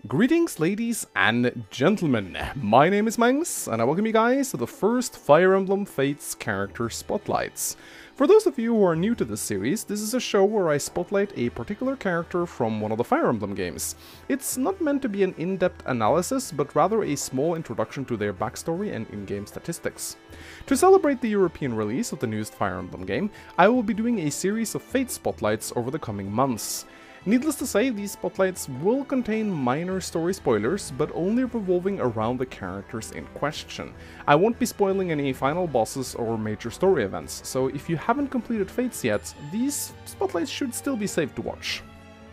Greetings ladies and gentlemen, my name is Mangs and I welcome you guys to the first Fire Emblem Fates character spotlights. For those of you who are new to this series, this is a show where I spotlight a particular character from one of the Fire Emblem games. It's not meant to be an in-depth analysis, but rather a small introduction to their backstory and in-game statistics. To celebrate the European release of the newest Fire Emblem game, I will be doing a series of Fate spotlights over the coming months. Needless to say, these spotlights will contain minor story spoilers, but only revolving around the characters in question. I won't be spoiling any final bosses or major story events, so if you haven't completed Fates yet, these spotlights should still be safe to watch.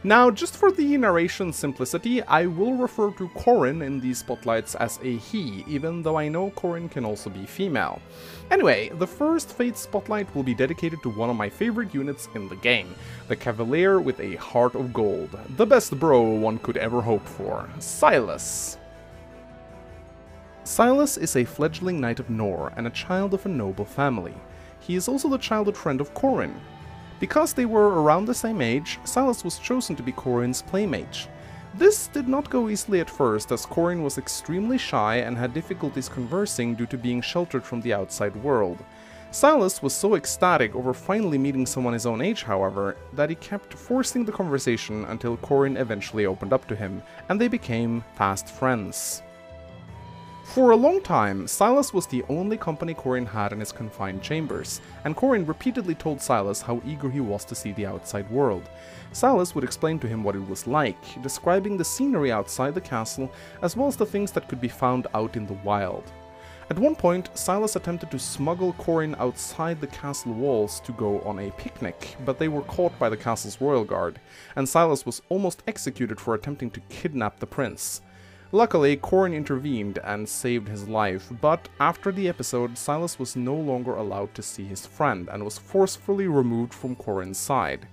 Now, just for the narration simplicity, I will refer to Corrin in these spotlights as a he, even though I know Corrin can also be female. Anyway, the first Fate spotlight will be dedicated to one of my favorite units in the game, the Cavalier with a heart of gold. The best bro one could ever hope for, Silas. Silas is a fledgling knight of Nohr and a child of a noble family. He is also the childhood friend of Corrin. Because they were around the same age, Silas was chosen to be Corrin's playmate. This did not go easily at first, as Corrin was extremely shy and had difficulties conversing due to being sheltered from the outside world. Silas was so ecstatic over finally meeting someone his own age, however, that he kept forcing the conversation until Corrin eventually opened up to him, and they became fast friends. For a long time, Silas was the only company Corrin had in his confined chambers, and Corrin repeatedly told Silas how eager he was to see the outside world. Silas would explain to him what it was like, describing the scenery outside the castle, as well as the things that could be found out in the wild. At one point, Silas attempted to smuggle Corrin outside the castle walls to go on a picnic, but they were caught by the castle's royal guard, and Silas was almost executed for attempting to kidnap the prince. Luckily, Corrin intervened and saved his life, but after the episode, Silas was no longer allowed to see his friend and was forcefully removed from Corrin's side.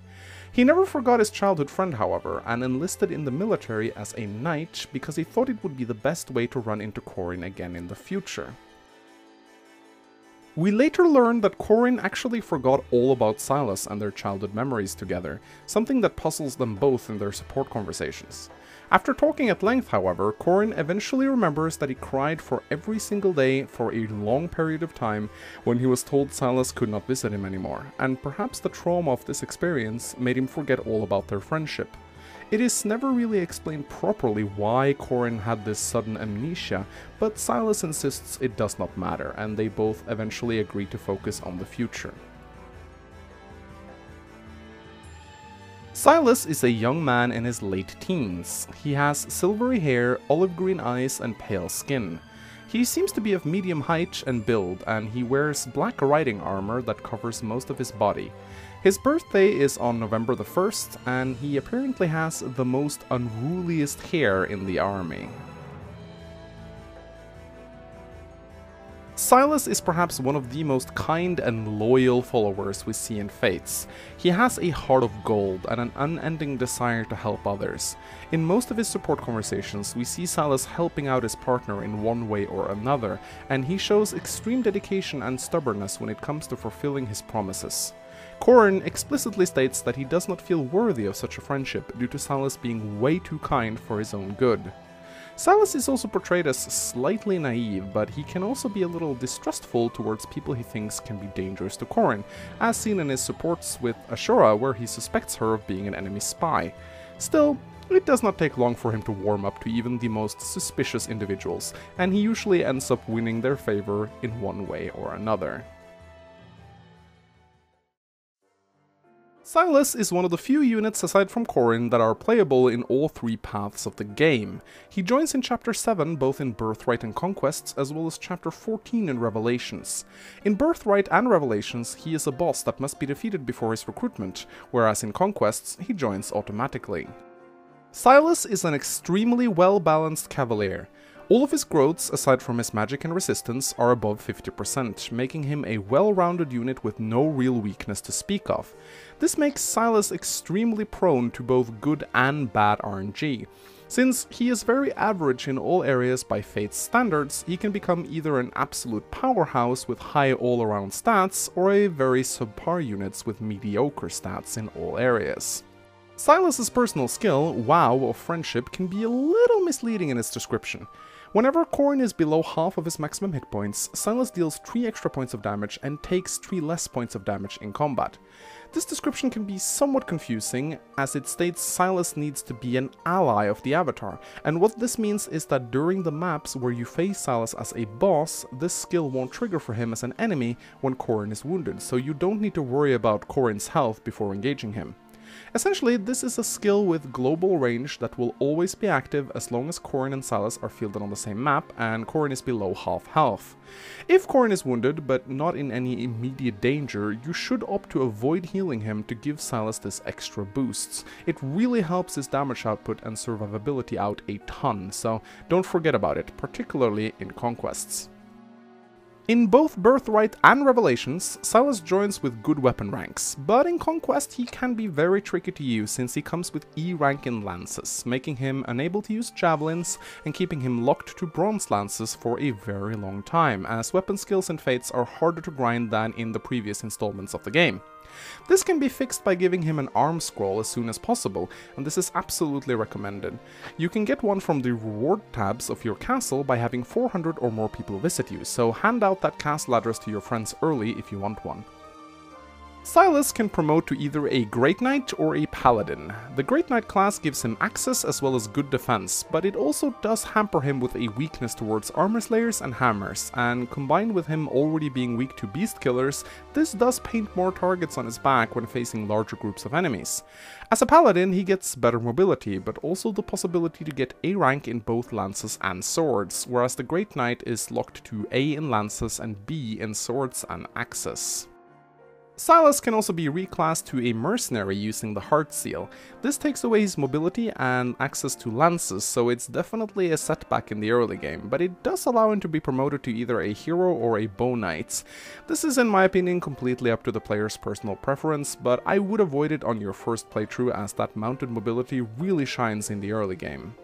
He never forgot his childhood friend, however, and enlisted in the military as a knight because he thought it would be the best way to run into Corrin again in the future. We later learned that Corrin actually forgot all about Silas and their childhood memories together, something that puzzles them both in their support conversations. After talking at length, however, Corrin eventually remembers that he cried for every single day for a long period of time when he was told Silas could not visit him anymore, and perhaps the trauma of this experience made him forget all about their friendship. It is never really explained properly why Corrin had this sudden amnesia, but Silas insists it does not matter, and they both eventually agree to focus on the future. Silas is a young man in his late teens. He has silvery hair, olive green eyes, and pale skin. He seems to be of medium height and build, and he wears black riding armor that covers most of his body. His birthday is on November the 1st, and he apparently has the most unruliest hair in the army. Silas is perhaps one of the most kind and loyal followers we see in Fates. He has a heart of gold and an unending desire to help others. In most of his support conversations, we see Silas helping out his partner in one way or another, and he shows extreme dedication and stubbornness when it comes to fulfilling his promises. Corrin explicitly states that he does not feel worthy of such a friendship due to Silas being way too kind for his own good. Silas is also portrayed as slightly naive, but he can also be a little distrustful towards people he thinks can be dangerous to Corrin, as seen in his supports with Ashura, where he suspects her of being an enemy spy. Still, it does not take long for him to warm up to even the most suspicious individuals, and he usually ends up winning their favor in one way or another. Silas is one of the few units aside from Corrin that are playable in all three paths of the game. He joins in Chapter 7 both in Birthright and Conquests, as well as Chapter 14 in Revelations. In Birthright and Revelations, he is a boss that must be defeated before his recruitment, whereas in Conquests, he joins automatically. Silas is an extremely well-balanced Cavalier. All of his growths, aside from his magic and resistance, are above 50%, making him a well-rounded unit with no real weakness to speak of. This makes Silas extremely prone to both good and bad RNG. Since he is very average in all areas by Fate's standards, he can become either an absolute powerhouse with high all-around stats, or a very subpar unit with mediocre stats in all areas. Silas's personal skill, Wow of Friendship, can be a little misleading in its description. Whenever Corrin is below half of his maximum hit points, Silas deals 3 extra points of damage and takes 3 less points of damage in combat. This description can be somewhat confusing, as it states Silas needs to be an ally of the avatar, and what this means is that during the maps where you face Silas as a boss, this skill won't trigger for him as an enemy when Corrin is wounded, so you don't need to worry about Corrin's health before engaging him. Essentially, this is a skill with global range that will always be active as long as Corrin and Silas are fielded on the same map and Corrin is below half health. If Corrin is wounded, but not in any immediate danger, you should opt to avoid healing him to give Silas this extra boosts. It really helps his damage output and survivability out a ton, so don't forget about it, particularly in conquests. In both Birthright and Revelations, Silas joins with good weapon ranks, but in Conquest he can be very tricky to use since he comes with E rank in lances, making him unable to use javelins and keeping him locked to bronze lances for a very long time, as weapon skills in Fates are harder to grind than in the previous installments of the game. This can be fixed by giving him an arm scroll as soon as possible, and this is absolutely recommended. You can get one from the reward tabs of your castle by having 400 or more people visit you, so hand out that castle address to your friends early if you want one. Silas can promote to either a Great Knight or a Paladin. The Great Knight class gives him access as well as good defense, but it also does hamper him with a weakness towards armor slayers and hammers, and combined with him already being weak to beast killers, this does paint more targets on his back when facing larger groups of enemies. As a Paladin, he gets better mobility, but also the possibility to get A rank in both lances and swords, whereas the Great Knight is locked to A in lances and B in swords and axes. Silas can also be reclassed to a mercenary using the Heart Seal. This takes away his mobility and access to lances, so it's definitely a setback in the early game, but it does allow him to be promoted to either a hero or a bow knight. This is in my opinion completely up to the player's personal preference, but I would avoid it on your first playthrough as that mounted mobility really shines in the early game.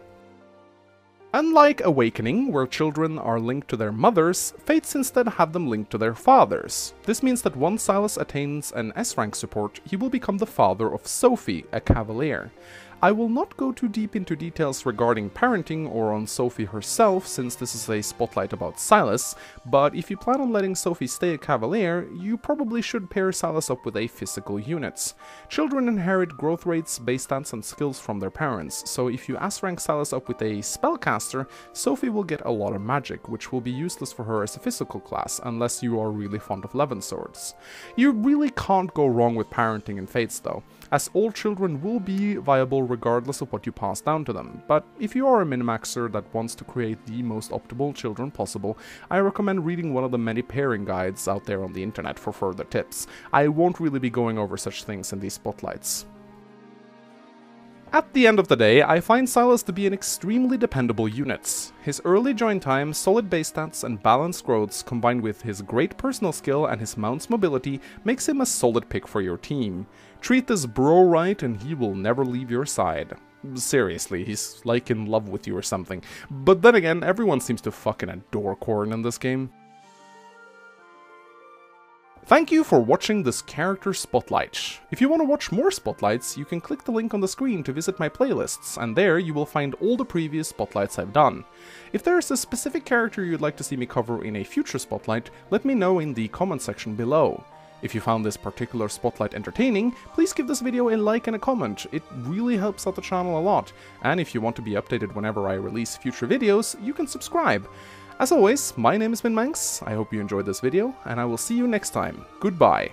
Unlike Awakening, where children are linked to their mothers, Fates instead have them linked to their fathers. This means that once Silas attains an S-rank support, he will become the father of Sophie, a Cavalier. I will not go too deep into details regarding parenting or on Sophie herself, since this is a spotlight about Silas, but if you plan on letting Sophie stay a Cavalier, you probably should pair Silas up with a physical unit. Children inherit growth rates, base stats and skills from their parents, so if you S-rank Silas up with a spellcaster, Sophie will get a lot of magic, which will be useless for her as a physical class, unless you are really fond of Levin swords. You really can't go wrong with parenting in Fates though, as all children will be viable regardless of what you pass down to them, but if you are a min-maxer that wants to create the most optimal children possible, I recommend reading one of the many pairing guides out there on the internet for further tips. I won't really be going over such things in these spotlights. At the end of the day, I find Silas to be an extremely dependable unit. His early join time, solid base stats and balanced growths combined with his great personal skill and his mount's mobility makes him a solid pick for your team. Treat this bro right and he will never leave your side. Seriously, he's like in love with you or something. But then again, everyone seems to fucking adore Corrin in this game. Thank you for watching this character spotlight. If you want to watch more spotlights, you can click the link on the screen to visit my playlists, and there you will find all the previous spotlights I've done. If there is a specific character you'd like to see me cover in a future spotlight, let me know in the comment section below. If you found this particular spotlight entertaining, please give this video a like and a comment, it really helps out the channel a lot, and if you want to be updated whenever I release future videos, you can subscribe. As always, my name is Min Manx, I hope you enjoyed this video, and I will see you next time. Goodbye.